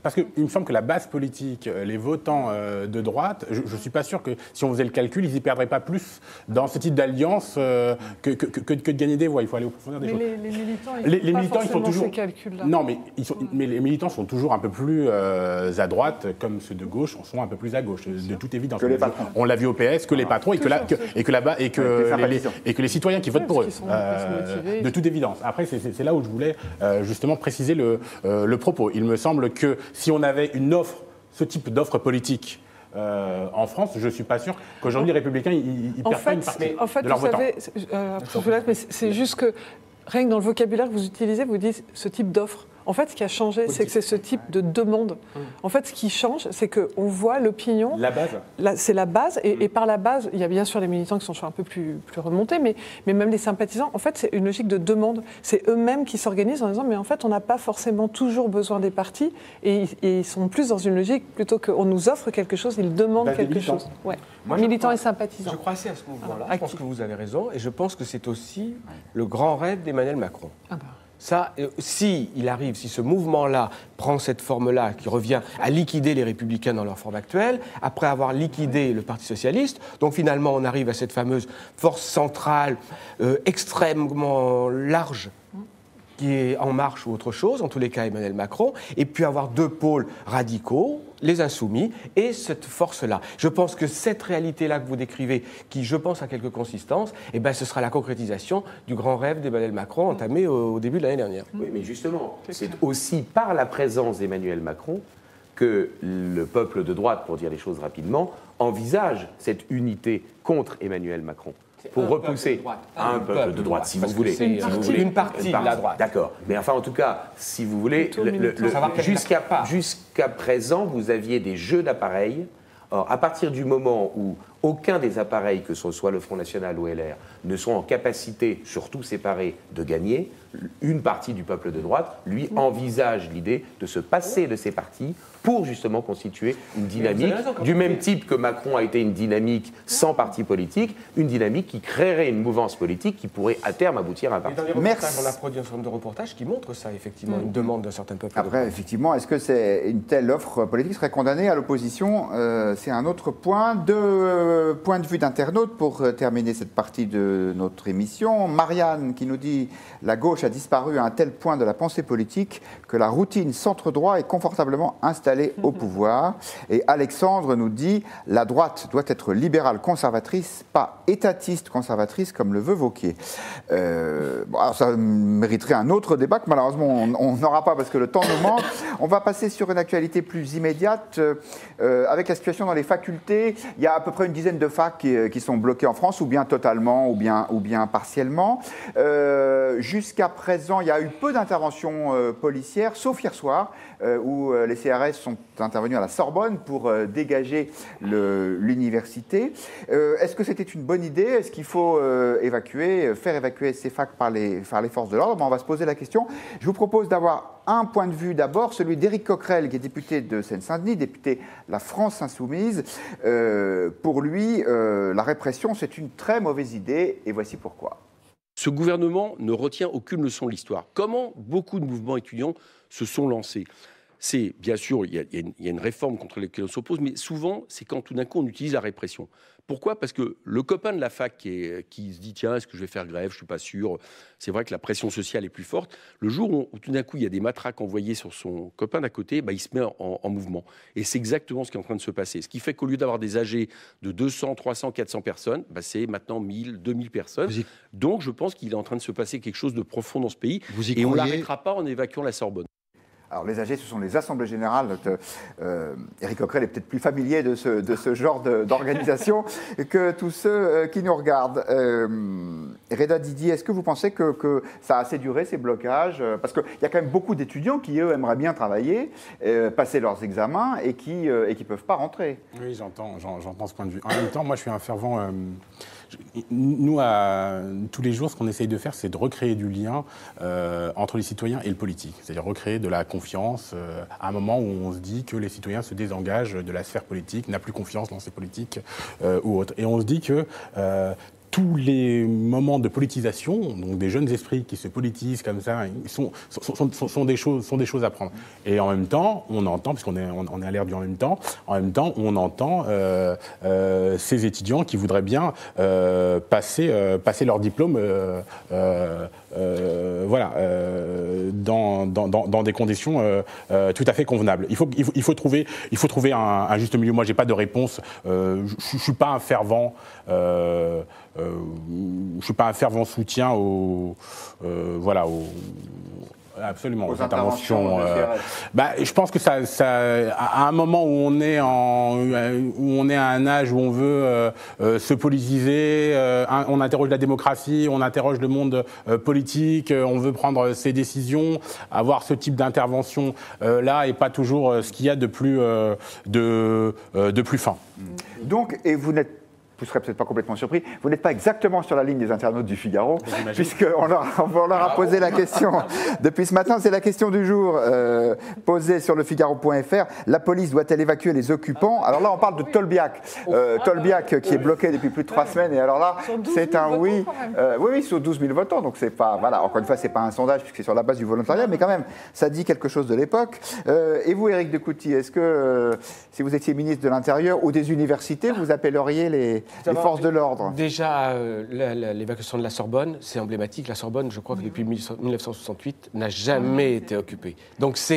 parce qu'il me semble que la base politique, les votants de droite, je ne suis pas sûr que si on faisait le calcul, ils n'y perdraient pas plus dans ce type d'alliance que de gagner des voix. Il faut aller au profondeur des choses. Les militants, Les militants, ils sont toujours... ces calculs-là. Non, mais les militants sont toujours un peu plus à droite, comme ceux de gauche sont un peu plus à gauche, de toute évidence. Que les patrons. On l'a vu au PS, que les patrons, et que les citoyens qui votent pour eux, de toute évidence. Après, c'est là où je voulais justement préciser le propos. Il me semble que si on avait ce type d'offre politique en France, je ne suis pas sûr qu'aujourd'hui les Républicains ils perdent pas une partie de leurs votants. C'est juste que rien que dans le vocabulaire que vous utilisez, vous dites ce type d'offre. En fait, ce qui a changé, c'est que c'est ce type de demande. En fait, ce qui change, c'est qu'on voit l'opinion. La base. C'est la base. Et par la base, il y a bien sûr les militants qui sont un peu plus remontés, mais même les sympathisants. En fait, c'est une logique de demande. C'est eux-mêmes qui s'organisent en disant, mais en fait, on n'a pas forcément toujours besoin des partis. Et ils sont plus dans une logique, plutôt qu'on nous offre quelque chose, ils demandent quelque chose. Ouais. Moi, militants et sympathisants. Je crois assez à ce mouvement-là. Je pense que vous avez raison. Et je pense que c'est aussi le grand rêve d'Emmanuel Macron. Ça, si ce mouvement-là prend cette forme-là, qui revient à liquider les Républicains dans leur forme actuelle, après avoir liquidé le Parti Socialiste, donc finalement on arrive à cette fameuse force centrale extrêmement large, qui est En Marche ou autre chose, en tous les cas Emmanuel Macron, et puis avoir deux pôles radicaux, les Insoumis, et cette force-là. Je pense que cette réalité-là que vous décrivez, qui je pense a quelques consistances, eh ben, ce sera la concrétisation du grand rêve d'Emmanuel Macron entamé au début de l'année dernière. Oui, mais justement, c'est aussi par la présence d'Emmanuel Macron que le peuple de droite, pour dire les choses rapidement, envisage cette unité contre Emmanuel Macron. Pour repousser un peuple de droite, si vous voulez. Une partie de la droite. D'accord. Mais enfin, en tout cas, si vous voulez, jusqu'à présent, vous aviez des jeux d'appareils. Or, à partir du moment où Aucun des appareils, que ce soit le Front National ou LR, ne sont en capacité, surtout séparés, de gagner. Une partie du peuple de droite, lui, envisage l'idée de se passer de ces partis pour justement constituer une dynamique du même type que Macron a été une dynamique sans parti politique, une dynamique qui créerait une mouvance politique qui pourrait à terme aboutir à un parti. Dans les reportages, on a produit un certain nombre de reportages qui montrent ça, effectivement, une demande d'un certain peuple. Après, effectivement, est-ce que c'est une telle offre politique serait condamnée à l'opposition? C'est un autre point. Deux points de vue d'internautes pour terminer cette partie de notre émission. Marianne qui nous dit « La gauche a disparu à un tel point de la pensée politique que la routine centre-droit est confortablement installée au pouvoir. » Et Alexandre nous dit « La droite doit être libérale conservatrice, pas étatiste conservatrice comme le veut Wauquiez. » Bon, alors ça mériterait un autre débat que malheureusement on n'aura pas parce que le temps nous manque. On va passer sur une actualité plus immédiate avec la situation dans les facultés. Il y a à peu près une dizaine de facs qui sont bloquées en France, ou bien totalement, ou bien partiellement. Jusqu'à présent, il y a eu peu d'interventions policières, sauf hier soir, où les CRS sont intervenus à la Sorbonne pour dégager l'université. Est-ce que c'était une bonne idée? Est-ce qu'il faut faire évacuer ces facs par les forces de l'ordre? On va se poser la question. Je vous propose d'avoir un point de vue d'abord, celui d'Éric Coquerel, qui est député de Seine-Saint-Denis, député La France Insoumise. Pour lui, la répression, c'est une très mauvaise idée, et voici pourquoi. Ce gouvernement ne retient aucune leçon de l'histoire. Comment beaucoup de mouvements étudiants se sont lancés? C'est, bien sûr, il y a une réforme contre laquelle on s'oppose, mais souvent, c'est quand tout d'un coup, on utilise la répression. Pourquoi? Parce que le copain de la fac qui se dit « Tiens, est-ce que je vais faire grève? Je ne suis pas sûr. » C'est vrai que la pression sociale est plus forte. Le jour où tout d'un coup, il y a des matraques envoyées sur son copain d'à côté, il se met en mouvement. Et c'est exactement ce qui est en train de se passer. Ce qui fait qu'au lieu d'avoir des AG de 200, 300, 400 personnes, c'est maintenant 1000, 2000 personnes. Donc, je pense qu'il est en train de se passer quelque chose de profond dans ce pays. Et on ne l'arrêtera pas en évacuant la Sorbonne. Alors les AG, ce sont les assemblées générales. Éric Coquerel est peut-être plus familier de ce genre d'organisation que tous ceux qui nous regardent. Reda Didier, est-ce que vous pensez que ça a assez duré, ces blocages? Parce qu'il y a quand même beaucoup d'étudiants qui, eux, aimeraient bien travailler, passer leurs examens et qui ne peuvent pas rentrer. Oui, j'entends ce point de vue. En même temps, moi, je suis un fervent... Nous, tous les jours, ce qu'on essaye de faire, c'est de recréer du lien entre les citoyens et le politique. C'est-à-dire recréer de la confiance à un moment où on se dit que les citoyens se désengagent de la sphère politique, n'ont plus confiance dans ces politiques ou autres. Et on se dit que... tous les moments de politisation, donc des jeunes esprits qui se politisent comme ça, sont des choses à prendre. Et en même temps, on entend, puisqu'on est à l'ère du en même temps, on entend ces étudiants qui voudraient bien passer leur diplôme dans des conditions tout à fait convenables. Il faut trouver un juste milieu. Moi, j'ai pas de réponse. Je suis pas un fervent. Je suis pas un fervent soutien aux interventions. Je pense que ça, à un moment où on est à un âge où on veut se politiser, on interroge la démocratie, on interroge le monde politique, on veut prendre ses décisions, avoir ce type d'intervention là et pas toujours ce qu'il y a de plus fin. Donc, et vous ne serez peut-être pas complètement surpris, vous n'êtes pas exactement sur la ligne des internautes du Figaro, puisqu'on leur a posé la question. Depuis ce matin, c'est la question du jour posée sur lefigaro.fr. La police doit-elle évacuer les occupants? Alors là, on parle de Tolbiac. Tolbiac qui est bloqué depuis plus de 3 semaines. Et alors là, c'est un oui. Oui, sur 12 000 votants. Donc c'est pas, voilà, encore une fois, c'est pas un sondage, puisque c'est sur la base du volontariat, mais quand même, ça dit quelque chose de l'époque. Et vous, Éric Decouty, est-ce que si vous étiez ministre de l'Intérieur ou des universités, vous appelleriez les forces de l'ordre? Déjà, l'évacuation de la Sorbonne, c'est emblématique. La Sorbonne, je crois que depuis 1968, n'a jamais été occupée. Donc ça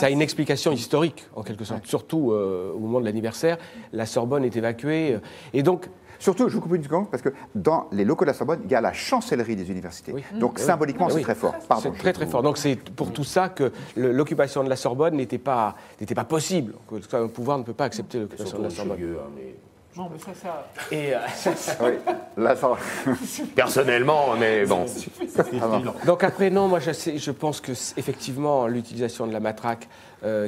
a une explication historique, en quelque sorte. Surtout au moment de l'anniversaire, la Sorbonne est évacuée. Et donc... Surtout, je vous coupe une seconde, parce que dans les locaux de la Sorbonne, il y a la chancellerie des universités. Oui. Donc symboliquement, c'est très fort. C'est très très fort. Donc c'est pour tout ça que l'occupation de la Sorbonne n'était pas possible. Le pouvoir ne peut pas accepter l'occupation de la Sorbonne. Non, mais ça... Et, Oui, là, ça... Personnellement, mais bon. donc après, non, moi je pense que effectivement l'utilisation de la matraque,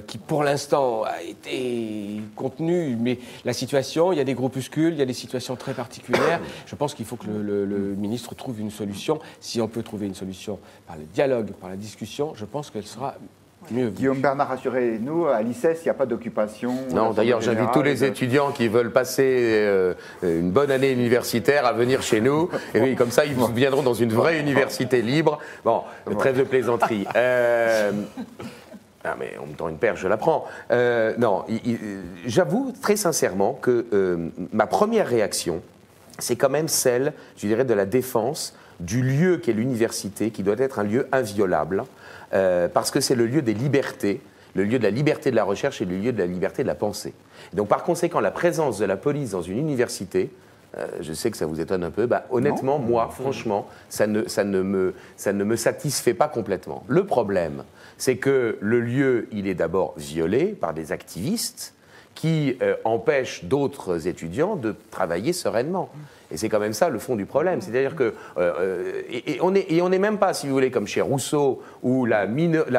qui pour l'instant a été contenue, mais la situation, il y a des groupuscules, il y a des situations très particulières. Je pense qu'il faut que le ministre trouve une solution. Si on peut trouver une solution par le dialogue, par la discussion, je pense qu'elle sera mieux. Guillaume Bernard, rassurez-nous, à l'ICES, il n'y a pas général. Non, d'ailleurs, j'invite tous les étudiants qui veulent passer une bonne année universitaire à venir chez nous. Et oui, comme ça, ils viendront dans une vraie université libre. Bon, trêve de plaisanterie. Ah, mais on me tend une perche, je la prends. Non, j'avoue très sincèrement que ma première réaction, c'est quand même celle, je dirais, de la défense du lieu qu'est l'université, qui doit être un lieu inviolable, parce que c'est le lieu des libertés, le lieu de la liberté de la recherche et le lieu de la liberté de la pensée. Et donc, par conséquent, la présence de la police dans une université, je sais que ça vous étonne un peu, honnêtement, non. Moi, franchement, ça ne me satisfait pas complètement. Le problème, c'est que le lieu, il est d'abord violé par des activistes qui empêchent d'autres étudiants de travailler sereinement. Et c'est quand même ça le fond du problème. C'est-à-dire que on n'est même pas, si vous voulez, comme chez Rousseau, où la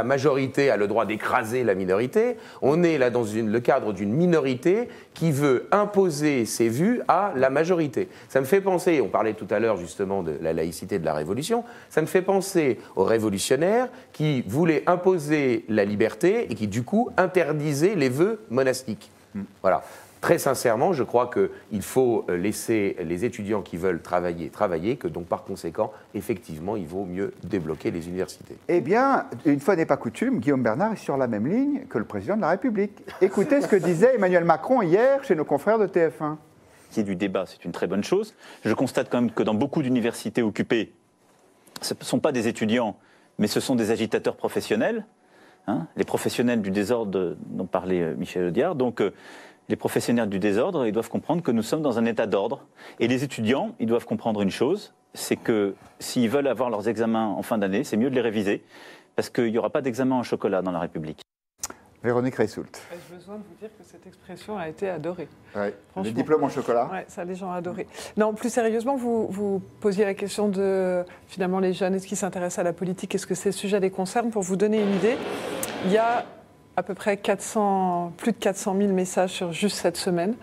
majorité a le droit d'écraser la minorité. On est là dans le cadre d'une minorité qui veut imposer ses vues à la majorité. Ça me fait penser, on parlait tout à l'heure justement de la laïcité de la Révolution, ça me fait penser aux révolutionnaires qui voulaient imposer la liberté et qui du coup interdisaient les vœux monastiques. Voilà. Très sincèrement, je crois qu'il faut laisser les étudiants qui veulent travailler, que donc par conséquent, effectivement, il vaut mieux débloquer les universités. Eh bien, une fois n'est pas coutume, Guillaume Bernard est sur la même ligne que le président de la République. Écoutez ce que disait Emmanuel Macron hier chez nos confrères de TF1. Qu'il y ait du débat, c'est une très bonne chose. Je constate quand même que dans beaucoup d'universités occupées, ce ne sont pas des étudiants, mais ce sont des agitateurs professionnels. Hein, les professionnels du désordre dont parlait Michel Audiard. Donc, les professionnels du désordre, ils doivent comprendre que nous sommes dans un état d'ordre. Et les étudiants, ils doivent comprendre une chose, c'est que s'ils veulent avoir leurs examens en fin d'année, c'est mieux de les réviser, parce qu'il n'y aura pas d'examen en chocolat dans la République. Véronique Reissoult. J'ai besoin de vous dire que cette expression a été adorée. Ouais. Les diplômes en chocolat. Oui, ça, les gens ont adoré. Non, plus sérieusement, vous posiez la question de, finalement, les jeunes, est-ce qu'ils s'intéressent à la politique, est-ce que ces sujets les concernent? Pour vous donner une idée, il y a à peu près plus de 400 000 messages sur juste cette semaine,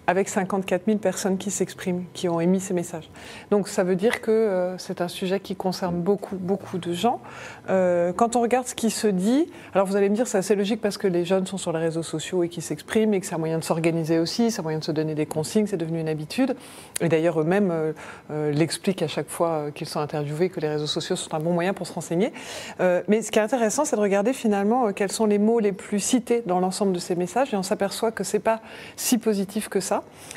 avec 54 000 personnes qui s'expriment, qui ont émis ces messages. Donc ça veut dire que c'est un sujet qui concerne beaucoup, beaucoup de gens. Quand on regarde ce qui se dit, alors vous allez me dire c'est assez logique parce que les jeunes sont sur les réseaux sociaux et qui s'expriment et que c'est un moyen de s'organiser aussi, c'est un moyen de se donner des consignes, c'est devenu une habitude. Et d'ailleurs eux-mêmes l'expliquent à chaque fois qu'ils sont interviewés que les réseaux sociaux sont un bon moyen pour se renseigner. Mais ce qui est intéressant, c'est de regarder finalement quels sont les mots les plus cités dans l'ensemble de ces messages et on s'aperçoit que c'est pas si positif que ça.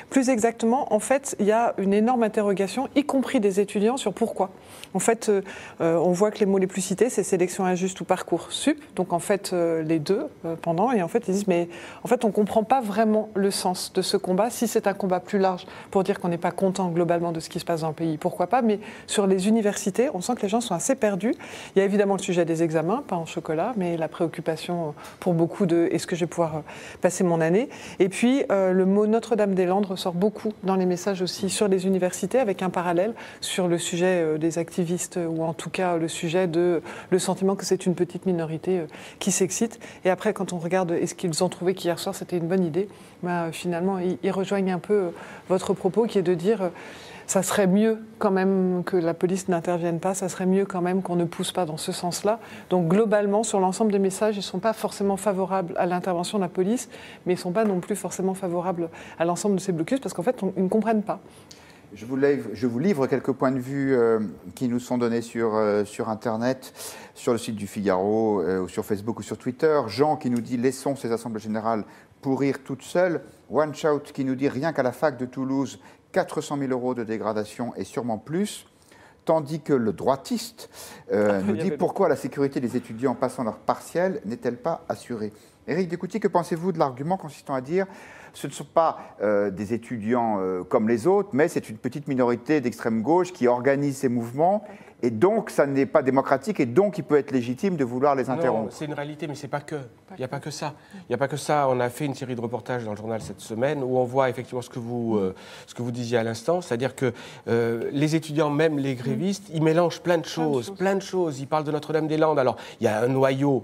Plus exactement, en fait, il y a une énorme interrogation, y compris des étudiants, sur pourquoi. En fait, on voit que les mots les plus cités, c'est sélection injuste ou Parcoursup. Donc, en fait, les deux pendant. Et en fait, ils disent, mais en fait, on ne comprend pas vraiment le sens de ce combat. Si c'est un combat plus large pour dire qu'on n'est pas content globalement de ce qui se passe dans le pays, pourquoi pas. Mais sur les universités, on sent que les gens sont assez perdus. Il y a évidemment le sujet des examens, pas en chocolat, mais la préoccupation pour beaucoup de est-ce que je vais pouvoir passer mon année. Et puis, le mot Notre-Dame-des-Landes ressort beaucoup dans les messages aussi sur les universités, avec un parallèle sur le sujet des activistes, ou en tout cas le sujet de le sentiment que c'est une petite minorité qui s'excite. Et après, quand on regarde est-ce qu'ils ont trouvé qu'hier soir c'était une bonne idée, finalement, ils rejoignent un peu votre propos qui est de dire ça serait mieux quand même que la police n'intervienne pas, ça serait mieux quand même qu'on ne pousse pas dans ce sens-là. Donc globalement, sur l'ensemble des messages, ils ne sont pas forcément favorables à l'intervention de la police, mais ils ne sont pas non plus forcément favorables à l'ensemble de ces blocus, parce qu'en fait, ils ne comprennent pas. Je vous livre quelques points de vue qui nous sont donnés sur Internet, sur le site du Figaro, ou sur Facebook ou sur Twitter. Jean qui nous dit « Laissons ces assemblées générales pourrir toutes seules ». One Shout qui nous dit « Rien qu'à la fac de Toulouse, 400 000 € de dégradation et sûrement plus ». Tandis que le droitiste nous dit « Pourquoi la sécurité des étudiants passant leur partiel n'est-elle pas assurée ?» Éric Descoutiers, que pensez-vous de l'argument consistant à dire ce ne sont pas des étudiants comme les autres, mais c'est une petite minorité d'extrême gauche qui organise ces mouvements et donc ça n'est pas démocratique, et donc il peut être légitime de vouloir les interrompre. Non, c'est une réalité, mais c'est pas que. Il n'y a pas que ça. Il n'y a pas que ça. On a fait une série de reportages dans le journal cette semaine où on voit effectivement ce que vous disiez à l'instant, c'est-à-dire que les étudiants, même les grévistes, ils mélangent plein de choses. Ils parlent de Notre-Dame-des-Landes. Alors, il y a un noyau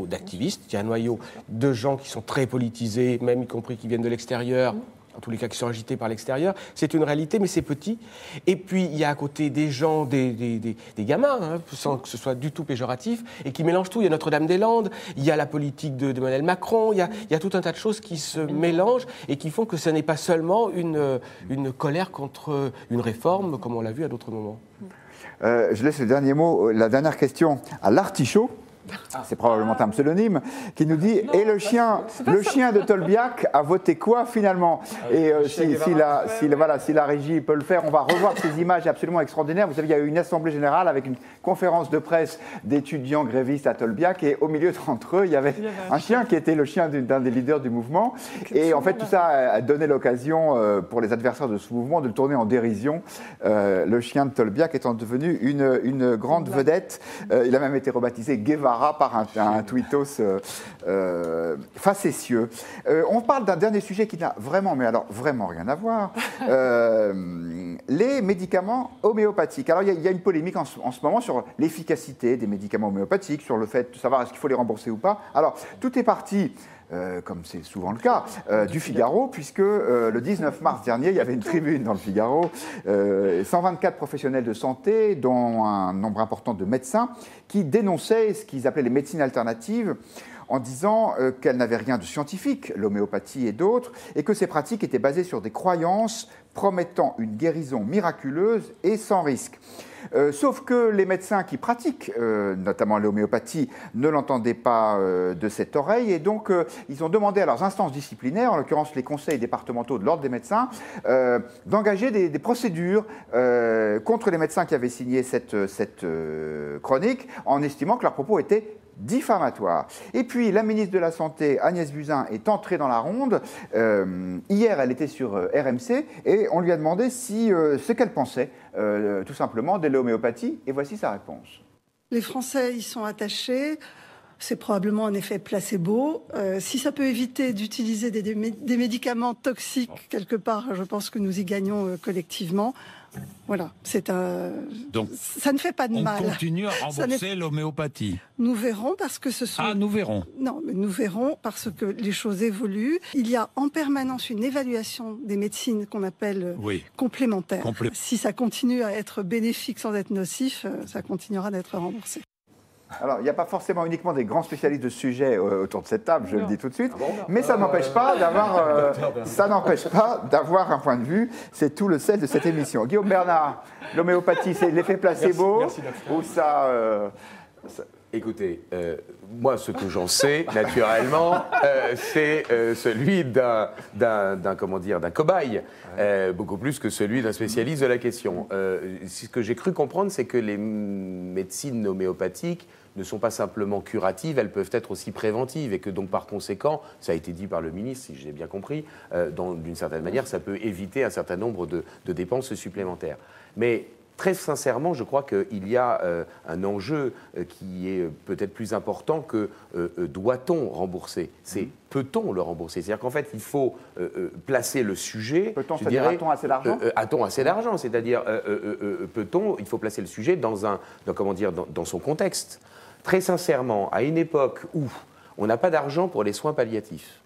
d'activistes, il y a un noyau de gens qui sont très politisés, même y compris qui viennent de l'extérieur. En tous les cas, qui sont agités par l'extérieur. C'est une réalité, mais c'est petit. Et puis, il y a à côté des gens, des gamins, hein, sans que ce soit du tout péjoratif, et qui mélangent tout. Il y a Notre-Dame-des-Landes, il y a la politique d'Emmanuel Macron, il y a tout un tas de choses qui se mélangent et qui font que ce n'est pas seulement une colère contre une réforme, comme on l'a vu à d'autres moments. Je laisse le dernier mot, la dernière question à l'Artichaut. C'est probablement un pseudonyme qui nous dit « Et le chien de Tolbiac a voté quoi finalement ?» Et si la régie peut le faire, on va revoir ces images absolument extraordinaires. Vous savez, il y a eu une assemblée générale avec une conférence de presse d'étudiants grévistes à Tolbiac, et au milieu d'entre eux, il y avait un chien qui était le chien d'un des leaders du mouvement. Et en fait, tout ça a donné l'occasion pour les adversaires de ce mouvement de le tourner en dérision. Le chien de Tolbiac étant devenu une grande vedette. Il a même été rebaptisé Guevara par un tweetos facétieux. On parle d'un dernier sujet qui n'a vraiment rien à voir. Les médicaments homéopathiques. Alors il y a une polémique en ce moment sur l'efficacité des médicaments homéopathiques, sur le fait de savoir est-ce qu'il faut les rembourser ou pas. Alors tout est parti, comme c'est souvent le cas, du Figaro, puisque le 19 mars dernier, il y avait une tribune dans le Figaro, 124 professionnels de santé, dont un nombre important de médecins, qui dénonçaient ce qu'ils appelaient les médecines alternatives, en disant qu'elles n'avaient rien de scientifique, l'homéopathie et d'autres, et que ces pratiques étaient basées sur des croyances promettant une guérison miraculeuse et sans risque. Sauf que les médecins qui pratiquent, notamment l'homéopathie, ne l'entendaient pas de cette oreille, et donc ils ont demandé à leurs instances disciplinaires, en l'occurrence les conseils départementaux de l'ordre des médecins, d'engager des procédures contre les médecins qui avaient signé cette chronique, en estimant que leurs propos étaient diffamatoire. Et puis, la ministre de la Santé, Agnès Buzyn, est entrée dans la ronde. Hier, elle était sur RMC et on lui a demandé ce qu'elle pensait, tout simplement, de l'homéopathie. Et voici sa réponse. Les Français y sont attachés. C'est probablement un effet placebo. Si ça peut éviter d'utiliser des médicaments toxiques quelque part, je pense que nous y gagnons collectivement. Voilà, donc, ça ne fait pas de mal. On continue à rembourser l'homéopathie. Nous verrons parce que ce sont... Ah, nous verrons. Non, mais nous verrons parce que les choses évoluent. Il y a en permanence une évaluation des médecines qu'on appelle complémentaires. Si ça continue à être bénéfique sans être nocif, ça continuera d'être remboursé. Alors, il n'y a pas forcément uniquement des grands spécialistes de ce sujet autour de cette table, je le dis tout de suite, mais ça n'empêche pas d'avoir un point de vue. C'est tout le sel de cette émission. Guillaume Bernard, l'homéopathie, c'est l'effet placebo ou ça... Écoutez, moi, ce que j'en sais, naturellement, c'est celui d'un cobaye, beaucoup plus que celui d'un spécialiste de la question. Ce que j'ai cru comprendre, c'est que les médecines homéopathiques ne sont pas simplement curatives, elles peuvent être aussi préventives, et que donc, par conséquent, ça a été dit par le ministre, si j'ai bien compris, d'une certaine manière, ça peut éviter un certain nombre de dépenses supplémentaires. Mais très sincèrement, je crois qu'il y a un enjeu qui est peut-être plus important que doit-on rembourser. C'est peut-on le rembourser. C'est-à-dire qu'en fait, il faut placer le sujet. Peut-on, c'est-à-dire a-t-on assez d'argent ? A-t-on assez d'argent ? C'est-à-dire, peut-on, il faut placer le sujet dans son contexte. Très sincèrement, à une époque où on n'a pas d'argent pour les soins palliatifs,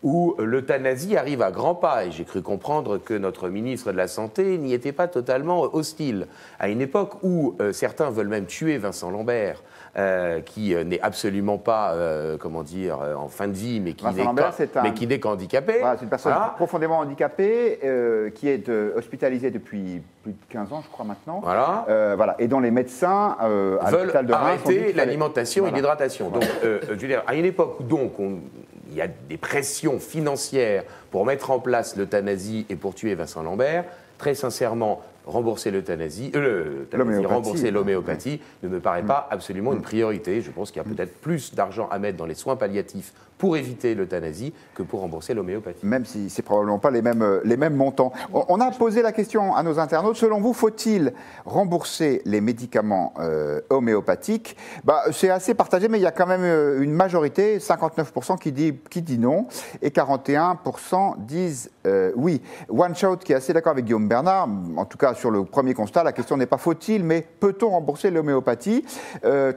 où l'euthanasie arrive à grands pas, et j'ai cru comprendre que notre ministre de la Santé n'y était pas totalement hostile, à une époque où certains veulent même tuer Vincent Lambert, qui n'est absolument pas, en fin de vie, mais qui n'est qu'handicapé. Voilà, c'est une personne profondément handicapée, qui est hospitalisée depuis plus de 15 ans, je crois maintenant. Voilà. Et dont les médecins à l'hôpital de Reims arrêter l'alimentation et l'hydratation. Donc, je veux dire, à une époque où il y a des pressions financières pour mettre en place l'euthanasie et pour tuer Vincent Lambert, très sincèrement, rembourser l'homéopathie ne me paraît pas absolument une priorité. Je pense qu'il y a peut-être plus d'argent à mettre dans les soins palliatifs pour éviter l'euthanasie que pour rembourser l'homéopathie. Même si c'est probablement pas les mêmes montants. On a posé la question à nos internautes. Selon vous, faut-il rembourser les médicaments homéopathiques? C'est assez partagé, mais il y a quand même une majorité, 59% qui dit non, et 41% disent oui. One Shot qui est assez d'accord avec Guillaume Bernard, en tout cas sur le premier constat, la question n'est pas faut-il, mais peut-on rembourser l'homéopathie,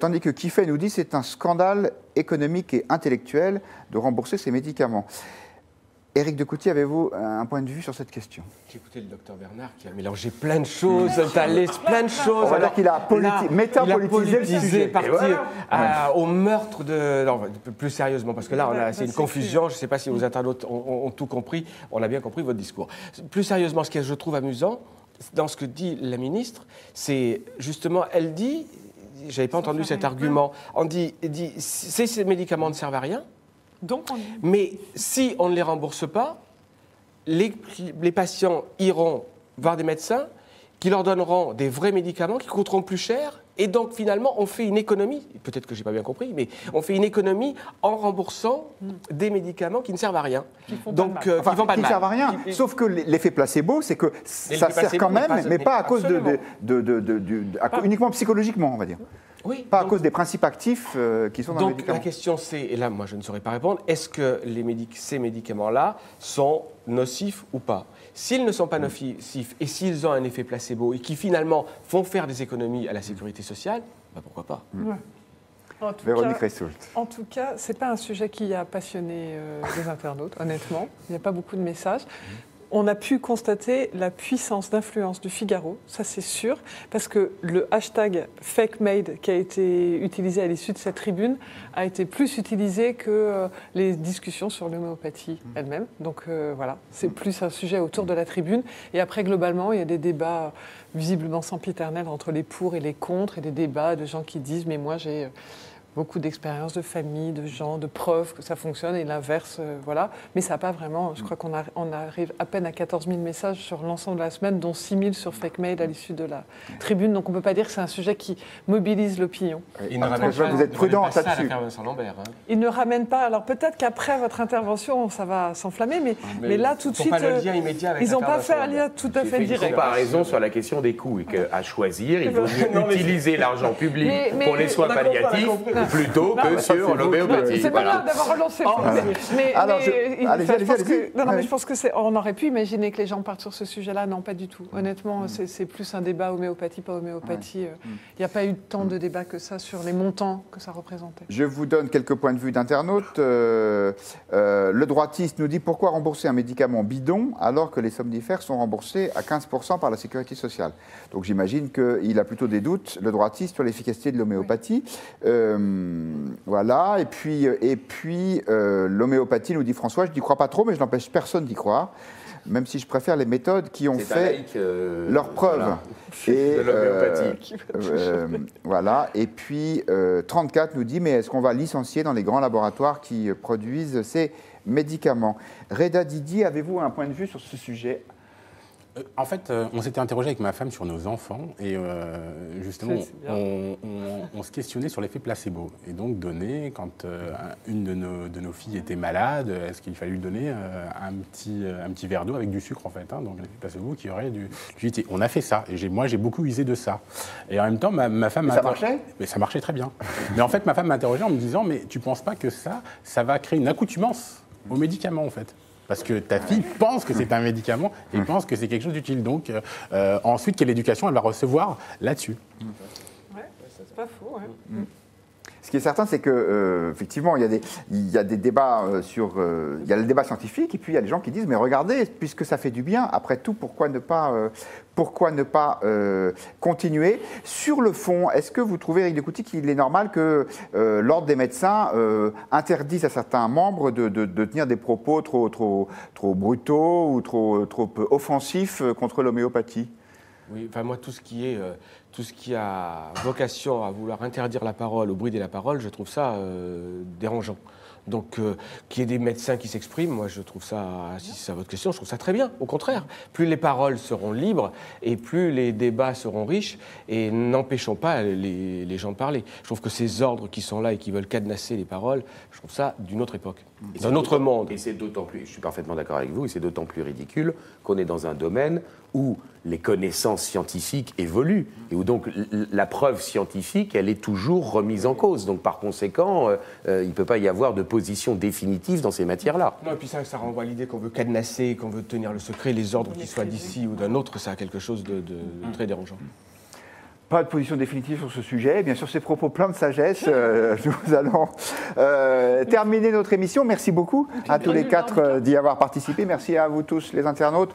tandis que Kiffé nous dit c'est un scandale économique et intellectuel de rembourser ces médicaments. Éric de Coutty, avez-vous un point de vue sur cette question? J'ai écouté le docteur Bernard qui a mélangé plein de choses, plein de choses. On va dire qu'il a métapolitisé le sujet. Parti au meurtre de... Non, plus sérieusement, parce que là, c'est une confusion. Je ne sais pas si vos internautes ont tout compris. On a bien compris votre discours. Plus sérieusement, ce que je trouve amusant, dans ce que dit la ministre, c'est justement, elle dit... J'avais pas entendu cet argument. On dit ces médicaments ne servent à rien. Donc mais si on ne les rembourse pas, les patients iront voir des médecins qui leur donneront des vrais médicaments qui coûteront plus cher. Et donc, finalement, on fait une économie, peut-être que je n'ai pas bien compris, mais on fait une économie en remboursant des médicaments qui ne servent à rien. Qui ne servent à rien. Sauf que l'effet placebo, c'est que ça sert quand même, mais pas à cause uniquement psychologiquement, on va dire. Oui, pas à cause des principes actifs qui sont dans les médicaments. Donc la question c'est, et là moi je ne saurais pas répondre, est-ce que ces médicaments-là sont nocifs ou pas? S'ils ne sont pas nocifs et s'ils ont un effet placebo et qui finalement font faire des économies à la sécurité sociale, pourquoi pas? Véronique Reissoult. En tout cas, ce n'est pas un sujet qui a passionné les internautes, honnêtement. Il n'y a pas beaucoup de messages. On a pu constater la puissance d'influence du Figaro, ça c'est sûr, parce que le hashtag FakeMade qui a été utilisé à l'issue de cette tribune a été plus utilisé que les discussions sur l'homéopathie elle-même. Donc voilà, c'est plus un sujet autour de la tribune. Et après, globalement, il y a des débats visiblement sempiternels entre les pour et les contre, et des débats de gens qui disent « mais moi j'ai... beaucoup d'expériences de famille, de gens, de preuves que ça fonctionne, et l'inverse, voilà. Mais ça n'a pas vraiment... Je crois qu'on arrive à peine à 14 000 messages sur l'ensemble de la semaine, dont 6 000 sur FakeMade à l'issue de la tribune. Donc on ne peut pas dire que c'est un sujet qui mobilise l'opinion. Vous êtes prudent là-dessus. Il ne ramène pas... Alors peut-être qu'après votre intervention, ça va s'enflammer, mais là, tout de suite, ils n'ont pas fait un lien tout à fait direct. Ils n'ont pas raison sur la question des coûts, et qu'à choisir, il vaut mieux utiliser l'argent public pour les soins palliatifs plutôt que sur l'homéopathie. C'est pas grave d'avoir relancé. Je pense que on aurait pu imaginer que les gens partent sur ce sujet-là. Non, pas du tout. Honnêtement, c'est plus un débat homéopathie, pas homéopathie. Il n'y a pas eu tant de débat que ça sur les montants que ça représentait. Je vous donne quelques points de vue d'internautes. Le droitiste nous dit pourquoi rembourser un médicament bidon alors que les somnifères sont remboursés à 15% par la sécurité sociale. Donc j'imagine qu'il a plutôt des doutes, le droitiste, sur l'efficacité de l'homéopathie. Voilà, et puis l'homéopathie, nous dit François, je n'y crois pas trop, mais je n'empêche personne d'y croire, même si je préfère les méthodes qui ont fait leurs preuves. Et voilà, et puis 34 nous dit, mais est-ce qu'on va licencier dans les grands laboratoires qui produisent ces médicaments? Reda Didi, avez-vous un point de vue sur ce sujet? En fait, on s'était interrogé avec ma femme sur nos enfants et justement, on se questionnait sur l'effet placebo. Et donc, quand une de nos filles était malade, est-ce qu'il fallait lui donner un petit verre d'eau avec du sucre, en fait, donc l'effet placebo qui aurait du utilité. On a fait ça, et moi, j'ai beaucoup usé de ça. Et en même temps, ma femme m'a... Ça marchait? Mais ça marchait très bien. Mais en fait, ma femme m'a interrogé en me disant, mais tu ne penses pas que ça va créer une accoutumance aux médicaments, en fait? Parce que ta fille pense que c'est un médicament et pense que c'est quelque chose d'utile. Donc, ensuite, quelle éducation elle va recevoir là-dessus? Ouais, c'est pas faux. Ouais. Ce qui est certain, c'est que effectivement, il y a des débats il y a le débat scientifique, et puis il y a des gens qui disent mais regardez, puisque ça fait du bien, après tout, pourquoi ne pas continuer? Sur le fond, est-ce que vous trouvez, Éric de Coutty, qu'il est normal que l'ordre des médecins interdise à certains membres de tenir des propos trop brutaux ou trop offensifs contre l'homéopathie? Oui, enfin moi tout ce qui a vocation à vouloir interdire la parole, au brider la parole, je trouve ça dérangeant. Donc, qu'il y ait des médecins qui s'expriment, moi je trouve ça, si c'est à votre question, je trouve ça très bien. Au contraire, plus les paroles seront libres et plus les débats seront riches et n'empêchons pas les gens de parler. Je trouve que ces ordres qui sont là et qui veulent cadenasser les paroles, je trouve ça d'une autre époque, d'un autre monde. Et c'est d'autant plus, je suis parfaitement d'accord avec vous, et c'est d'autant plus ridicule qu'on est dans un domaine où les connaissances scientifiques évoluent et où donc la preuve scientifique, elle est toujours remise en cause. Donc par conséquent, il ne peut pas y avoir de position définitive dans ces matières-là. Non, et puis ça renvoie à l'idée qu'on veut cadenasser, qu'on veut tenir le secret, les ordres qui soient d'ici ou d'un autre, ça a quelque chose de très dérangeant. Pas de position définitive sur ce sujet. Bien sûr, ces propos pleins de sagesse, nous allons terminer notre émission. Merci beaucoup à tous les quatre d'y avoir participé. Merci à vous tous, les internautes.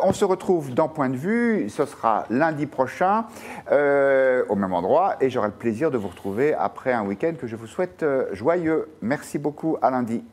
On se retrouve dans Point de vue. Ce sera lundi prochain, au même endroit. Et j'aurai le plaisir de vous retrouver après un week-end que je vous souhaite joyeux. Merci beaucoup. À lundi.